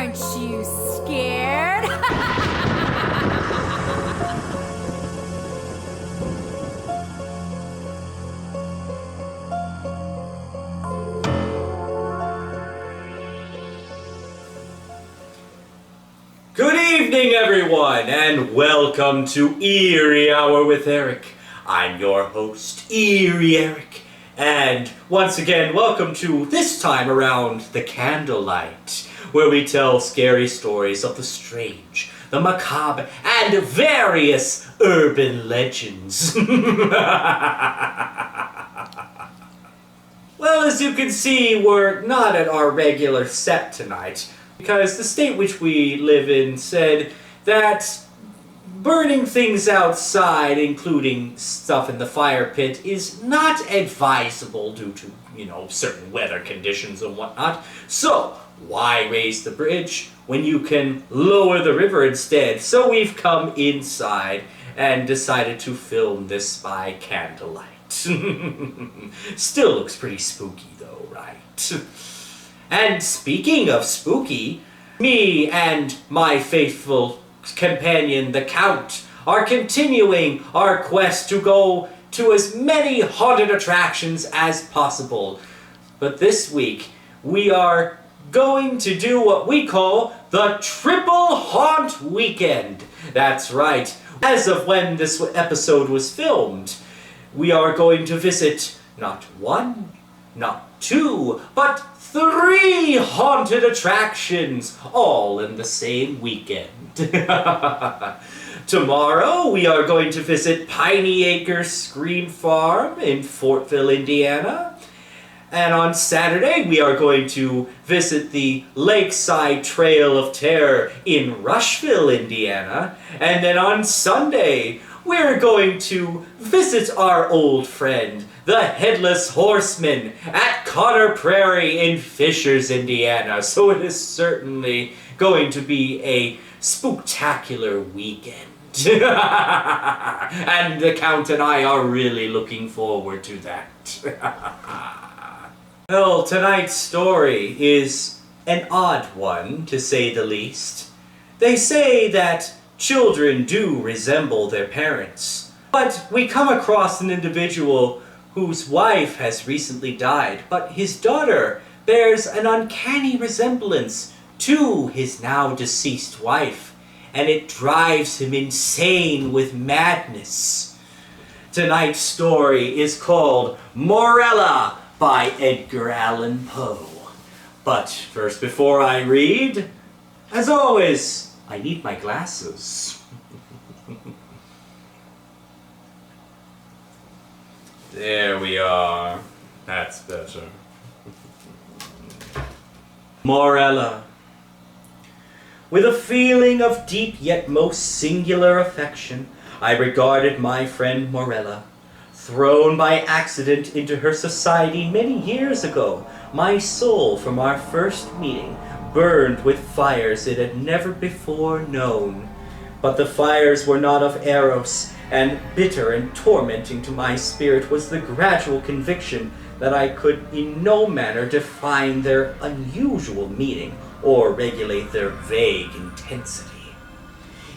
Aren't you scared? Good evening, everyone, and welcome to Eerie Hour with Erich. I'm your host, Eerie Erich, and once again, welcome to this time around the candlelight, where we tell scary stories of the strange, the macabre, and various urban legends. Well, as you can see, we're not at our regular set tonight, because the state which we live in said that burning things outside, including stuff in the fire pit, is not advisable due to, certain weather conditions and whatnot. So, why raise the bridge when you can lower the river instead? So we've come inside and decided to film this by candlelight. Still looks pretty spooky though, right? And speaking of spooky, me and my faithful companion, the Count, are continuing our quest to go to as many haunted attractions as possible. But this week, we are going to do what we call the Triple Haunt Weekend. That's right. As of when this episode was filmed, we are going to visit not one, not two, but 3 haunted attractions, all in the same weekend. Tomorrow, we are going to visit Piney Acres Scream Farm in Fortville, Indiana. And on Saturday, we are going to visit the Lakeside Trail of Terror in Rushville, Indiana. And then on Sunday, we're going to visit our old friend, the Headless Horseman, at Connor Prairie in Fishers, Indiana. So it is certainly going to be a spooktacular weekend. And the Count and I are really looking forward to that. Well, tonight's story is an odd one, to say the least. They say that children do resemble their parents, but we come across an individual whose wife has recently died, but his daughter bears an uncanny resemblance to his now deceased wife, and it drives him insane with madness. Tonight's story is called Morella by Edgar Allan Poe. But first, before I read, as always, I need my glasses. There we are. That's better. Morella. With a feeling of deep yet most singular affection, I regarded my friend Morella. Thrown by accident into her society many years ago, my soul from our first meeting burned with fires it had never before known. But the fires were not of Eros, and bitter and tormenting to my spirit was the gradual conviction that I could in no manner define their unusual meaning or regulate their vague intensity.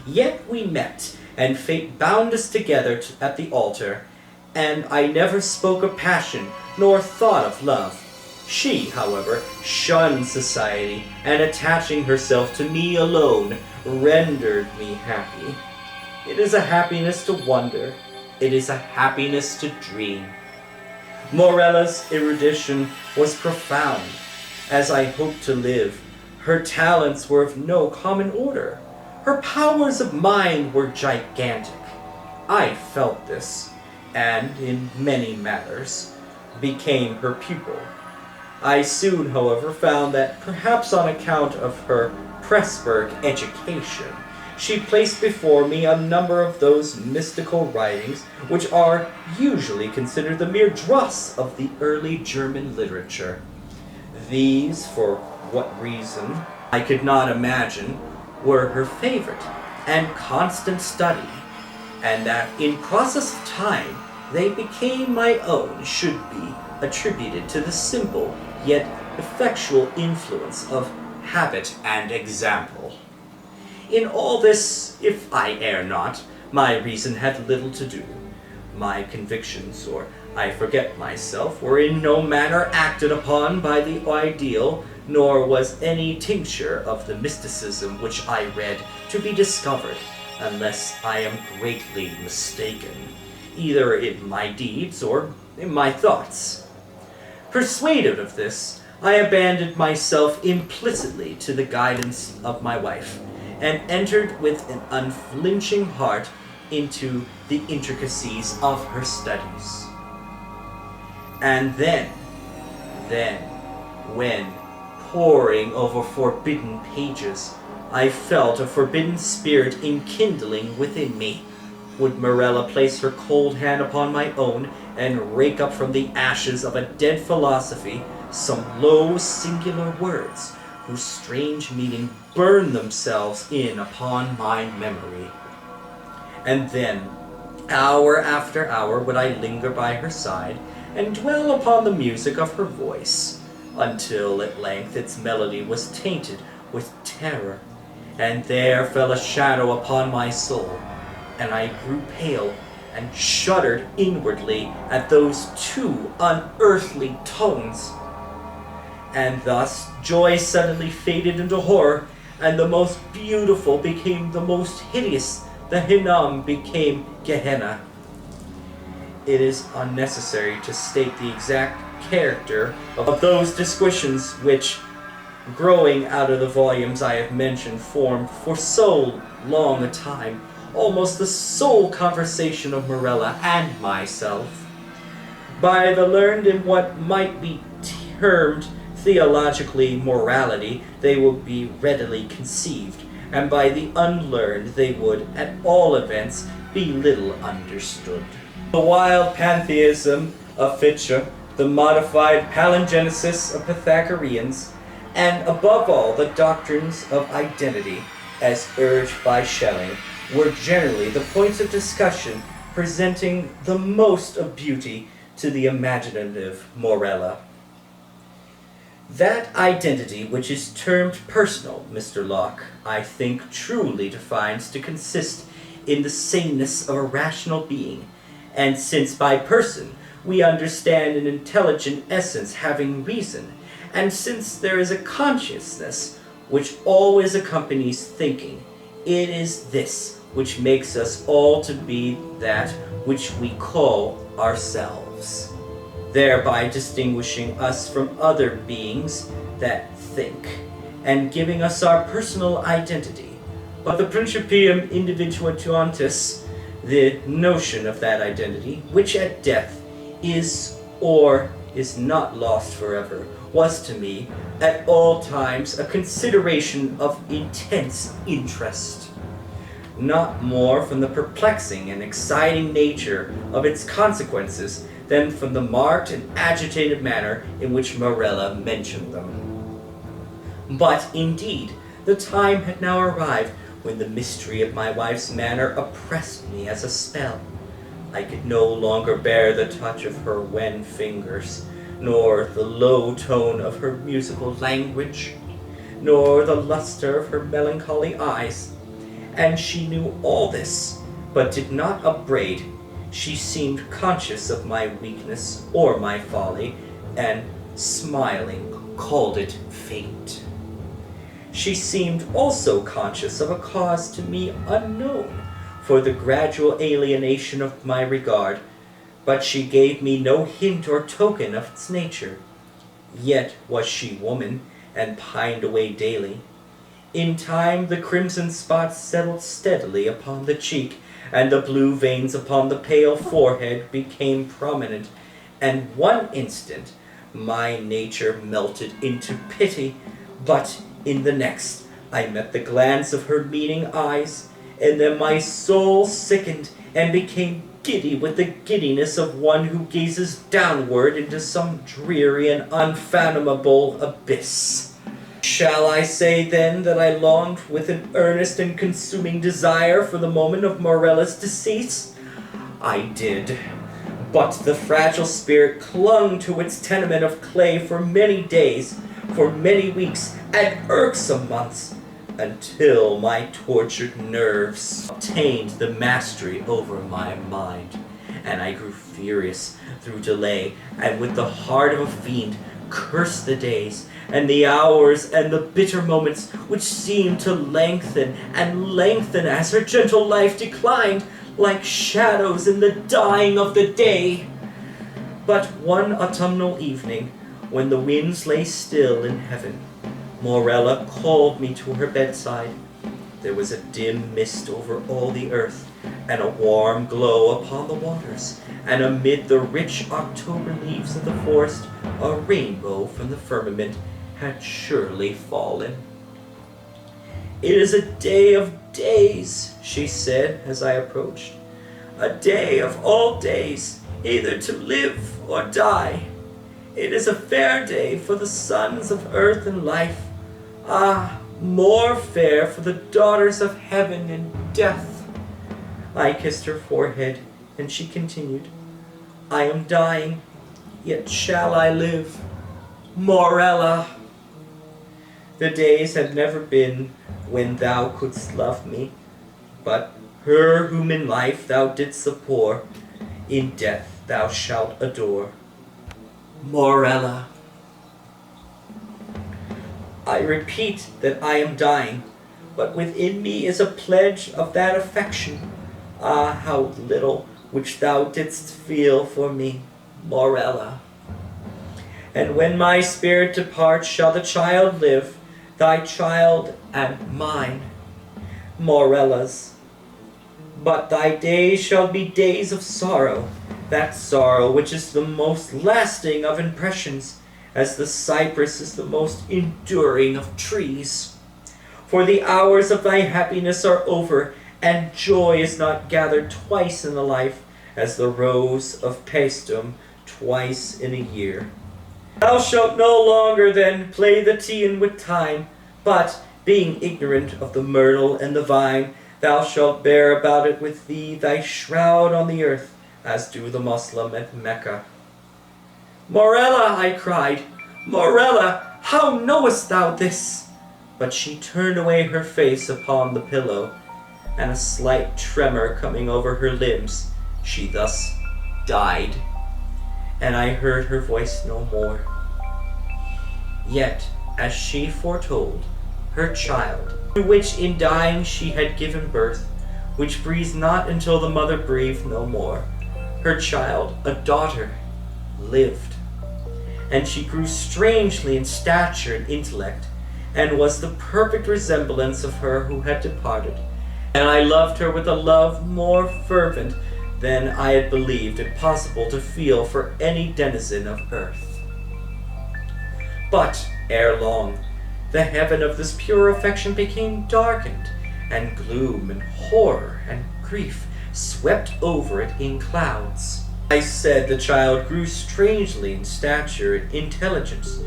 Yet we met, and fate bound us together at the altar, and I never spoke of passion nor thought of love. She, however, shunned society, and attaching herself to me alone, rendered me happy. It is a happiness to wonder. It is a happiness to dream. Morella's erudition was profound, as I hoped to live. Her talents were of no common order. Her powers of mind were gigantic. I felt this, and in many matters, became her pupil. I soon, however, found that, perhaps on account of her Pressburg education, she placed before me a number of those mystical writings which are usually considered the mere dross of the early German literature. These, for what reason I could not imagine, were her favorite and constant study, and that in process of time they became my own should be attributed to the simple yet effectual influence of habit and example. In all this, if I err not, my reason had little to do. My convictions, or I forget myself, were in no manner acted upon by the ideal, nor was any tincture of the mysticism which I read to be discovered, unless I am greatly mistaken, either in my deeds or in my thoughts. Persuaded of this, I abandoned myself implicitly to the guidance of my wife, and entered with an unflinching heart into the intricacies of her studies. And then, when, poring over forbidden pages, I felt a forbidden spirit enkindling within me, would Morella place her cold hand upon my own, and rake up from the ashes of a dead philosophy some low singular words, whose strange meaning burned themselves in upon my memory. And then, hour after hour, would I linger by her side, and dwell upon the music of her voice, until at length its melody was tainted with terror, and there fell a shadow upon my soul, and I grew pale, and shuddered inwardly at those two unearthly tones. And thus joy suddenly faded into horror, and the most beautiful became the most hideous, the Hinnom became Gehenna. It is unnecessary to state the exact character of those disquisitions which, growing out of the volumes I have mentioned, formed for so long a time almost the sole conversation of Morella and myself. By the learned in what might be termed theologically morality, they would be readily conceived, and by the unlearned they would, at all events, be little understood. The wild pantheism of Fichte, the modified palingenesis of Pythagoreans, and above all the doctrines of identity, as urged by Schelling, were generally the points of discussion presenting the most of beauty to the imaginative Morella. That identity which is termed personal, Mr. Locke, I think truly defines to consist in the sameness of a rational being, and since by person we understand an intelligent essence having reason, and since there is a consciousness which always accompanies thinking, it is this which makes us all to be that which we call ourselves, thereby distinguishing us from other beings that think, and giving us our personal identity. But the principium individuationis, the notion of that identity, which at death is or is not lost forever, was to me at all times a consideration of intense interest, not more from the perplexing and exciting nature of its consequences than from the marked and agitated manner in which Morella mentioned them. But, indeed, the time had now arrived when the mystery of my wife's manner oppressed me as a spell. I could no longer bear the touch of her wan fingers, nor the low tone of her musical language, nor the luster of her melancholy eyes. And she knew all this, but did not upbraid. She seemed conscious of my weakness or my folly, and, smiling, called it fate. She seemed also conscious of a cause to me unknown for the gradual alienation of my regard, but she gave me no hint or token of its nature. Yet was she woman, and pined away daily. In time the crimson spots settled steadily upon the cheek, and the blue veins upon the pale forehead became prominent, and one instant my nature melted into pity, but in the next I met the glance of her meaning eyes, and then my soul sickened and became giddy with the giddiness of one who gazes downward into some dreary and unfathomable abyss. Shall I say then that I longed with an earnest and consuming desire for the moment of Morella's decease? I did, but the fragile spirit clung to its tenement of clay for many days, for many weeks and irksome months, until my tortured nerves obtained the mastery over my mind, and I grew furious through delay, and with the heart of a fiend cursed the days, and the hours, and the bitter moments, which seemed to lengthen and lengthen as her gentle life declined, like shadows in the dying of the day. But one autumnal evening, when the winds lay still in heaven, Morella called me to her bedside. There was a dim mist over all the earth, and a warm glow upon the waters, and amid the rich October leaves of the forest, a rainbow from the firmament had surely fallen. "It is a day of days," she said as I approached. "A day of all days, either to live or die. It is a fair day for the sons of earth and life. Ah, more fair for the daughters of heaven and death." I kissed her forehead, and she continued, "I am dying, yet shall I live. Morella!" The days had never been when thou couldst love me, but her whom in life thou didst abhor, in death thou shalt adore. Morella! I repeat that I am dying, but within me is a pledge of that affection, ah, how little, which thou didst feel for me, Morella. And when my spirit departs, shall the child live, thy child and mine, Morella's. But thy days shall be days of sorrow, that sorrow which is the most lasting of impressions, as the cypress is the most enduring of trees. For the hours of thy happiness are over, and joy is not gathered twice in a life, as the rose of Paestum twice in a year. Thou shalt no longer then play the Teian with time, but, being ignorant of the myrtle and the vine, thou shalt bear about it with thee thy shroud on the earth, as do the Moslem at Mecca. Morella, I cried, Morella, how knowest thou this? But she turned away her face upon the pillow, and a slight tremor coming over her limbs, she thus died, and I heard her voice no more. Yet, as she foretold, her child, to which in dying she had given birth, which breathed not until the mother breathed no more, her child, a daughter, lived, and she grew strangely in stature and intellect, and was the perfect resemblance of her who had departed, and I loved her with a love more fervent than I had believed it possible to feel for any denizen of earth. But, ere long, the heaven of this pure affection became darkened, and gloom and horror and grief swept over it in clouds. I said the child grew strangely in stature and intelligence.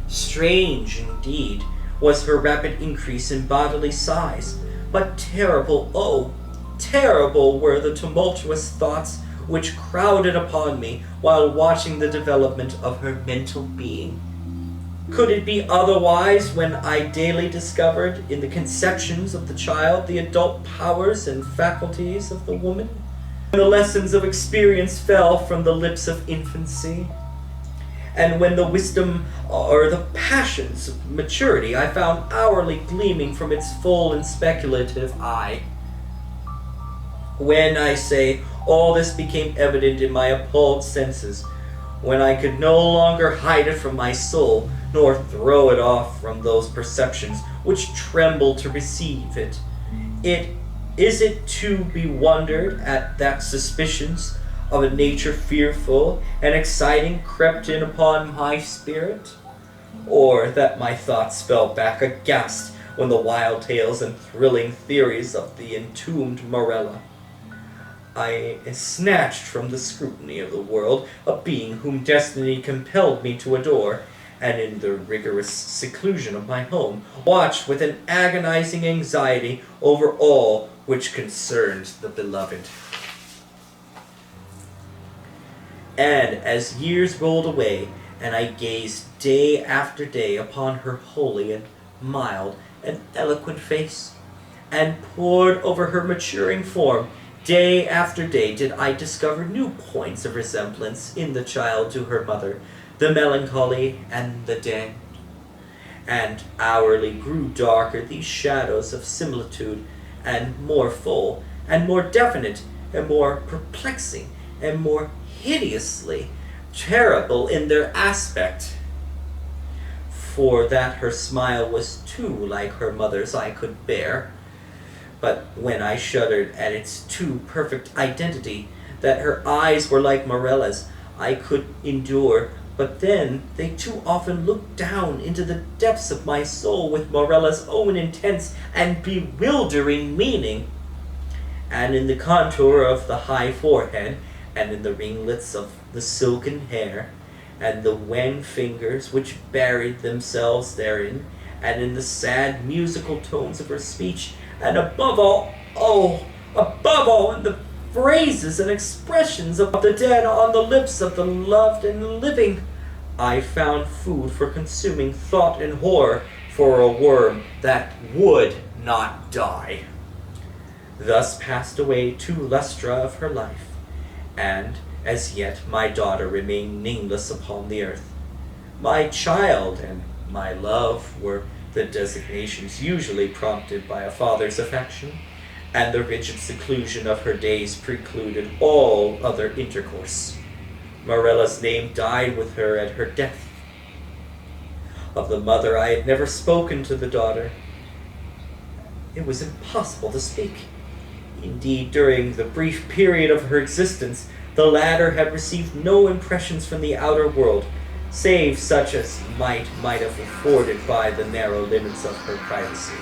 Strange, indeed, was her rapid increase in bodily size, but terrible, oh, terrible were the tumultuous thoughts which crowded upon me while watching the development of her mental being. Could it be otherwise when I daily discovered in the conceptions of the child the adult powers and faculties of the woman? When the lessons of experience fell from the lips of infancy, and when the wisdom or the passions of maturity I found hourly gleaming from its full and speculative eye. When, I say, all this became evident in my appalled senses, when I could no longer hide it from my soul, nor throw it off from those perceptions which tremble to receive it, is it to be wondered at that suspicions of a nature fearful and exciting crept in upon my spirit? Or that my thoughts fell back aghast when the wild tales and thrilling theories of the entombed Morella I snatched from the scrutiny of the world, a being whom destiny compelled me to adore, and in the rigorous seclusion of my home, watched with an agonizing anxiety over all which concerned the beloved. And as years rolled away, and I gazed day after day upon her holy and mild and eloquent face, and pored over her maturing form. Day after day did I discover new points of resemblance in the child to her mother, the melancholy and the dead. And hourly grew darker these shadows of similitude, and more full, and more definite, and more perplexing, and more hideously terrible in their aspect. For that her smile was too like her mother's I could bear, but when I shuddered at its too perfect identity, that her eyes were like Morella's, I could endure. But then they too often looked down into the depths of my soul with Morella's own intense and bewildering meaning, and in the contour of the high forehead, and in the ringlets of the silken hair, and the wan fingers which buried themselves therein, and in the sad musical tones of her speech, and above all, in the phrases and expressions of the dead on the lips of the loved and living, I found food for consuming thought and horror for a worm that would not die. Thus passed away 2 lustra of her life, and as yet my daughter remained nameless upon the earth. My child and my love were the designations usually prompted by a father's affection, and the rigid seclusion of her days precluded all other intercourse. Morella's name died with her at her death. Of the mother I had never spoken to the daughter. It was impossible to speak. Indeed, during the brief period of her existence, the latter had received no impressions from the outer world, save such as might have afforded by the narrow limits of her privacy.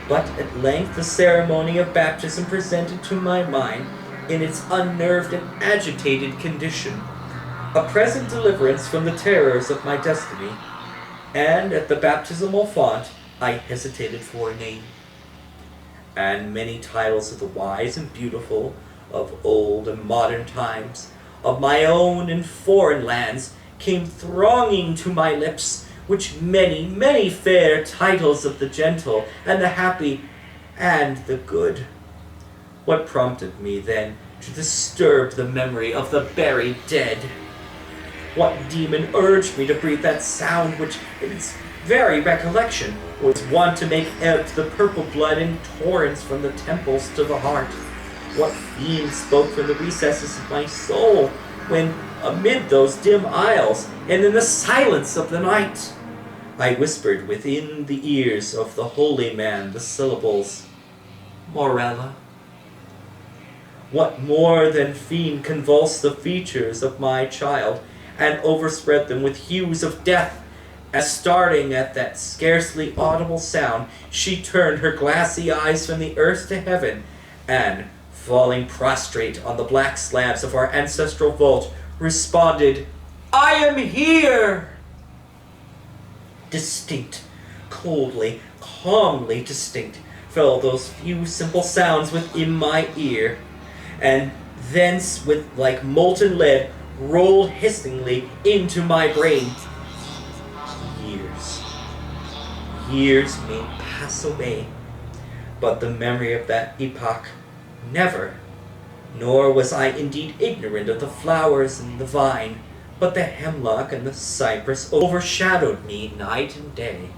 But at length the ceremony of baptism presented to my mind, in its unnerved and agitated condition, a present deliverance from the terrors of my destiny, and at the baptismal font I hesitated for a name. And many titles of the wise and beautiful, of old and modern times, of my own and foreign lands, came thronging to my lips, which many fair titles of the gentle, and the happy, and the good. What prompted me, then, to disturb the memory of the buried dead? What demon urged me to breathe that sound which, in its very recollection, was wont to make ebb the purple blood in torrents from the temples to the heart? What fiend spoke from the recesses of my soul, when, amid those dim aisles, and in the silence of the night, I whispered within the ears of the holy man the syllables, Morella? What more than fiend convulsed the features of my child, and overspread them with hues of death, as starting at that scarcely audible sound, she turned her glassy eyes from the earth to heaven, and, falling prostrate on the black slabs of our ancestral vault, responded, I am here! Distinct, coldly, calmly distinct, fell those few simple sounds within my ear, and thence, with like molten lead, rolled hissingly into my brain. Years may pass away, but the memory of that epoch never, nor was I indeed ignorant of the flowers and the vine, but the hemlock and the cypress overshadowed me night and day,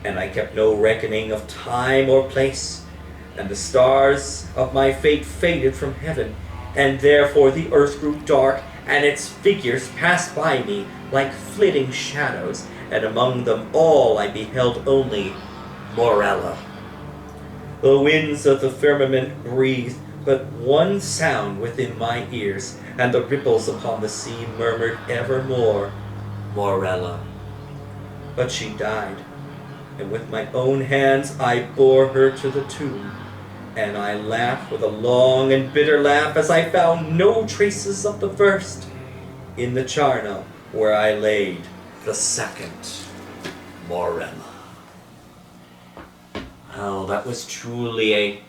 and I kept no reckoning of time or place, and the stars of my fate faded from heaven, and therefore the earth grew dark, and its figures passed by me like flitting shadows, and among them all I beheld only Morella. The winds of the firmament breathed but one sound within my ears, and the ripples upon the sea murmured evermore, Morella. But she died, and with my own hands I bore her to the tomb, and I laughed with a long and bitter laugh as I found no traces of the first in the charnel where I laid the second Morella. Oh, that was truly a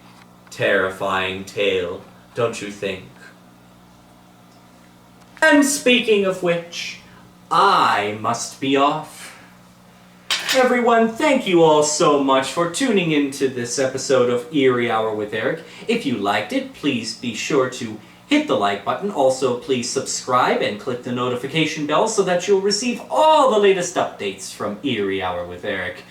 terrifying tale, don't you think? And speaking of which, I must be off. Everyone, thank you all so much for tuning into this episode of Eerie Hour with Erich. If you liked it, please be sure to hit the like button. Also, please subscribe and click the notification bell so that you'll receive all the latest updates from Eerie Hour with Erich.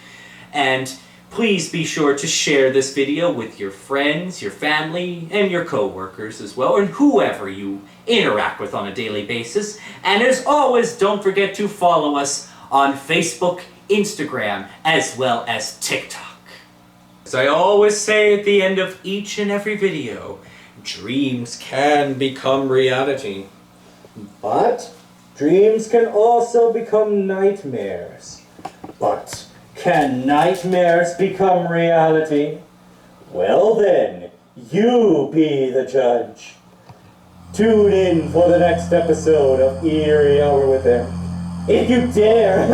And please be sure to share this video with your friends, your family, and your co-workers as well, and whoever you interact with on a daily basis. And as always, don't forget to follow us on Facebook, Instagram, as well as TikTok. As I always say at the end of each and every video, dreams can become reality. But dreams can also become nightmares. But can nightmares become reality? Well then, you be the judge. Tune in for the next episode of Eerie Hour with Erich. If you dare!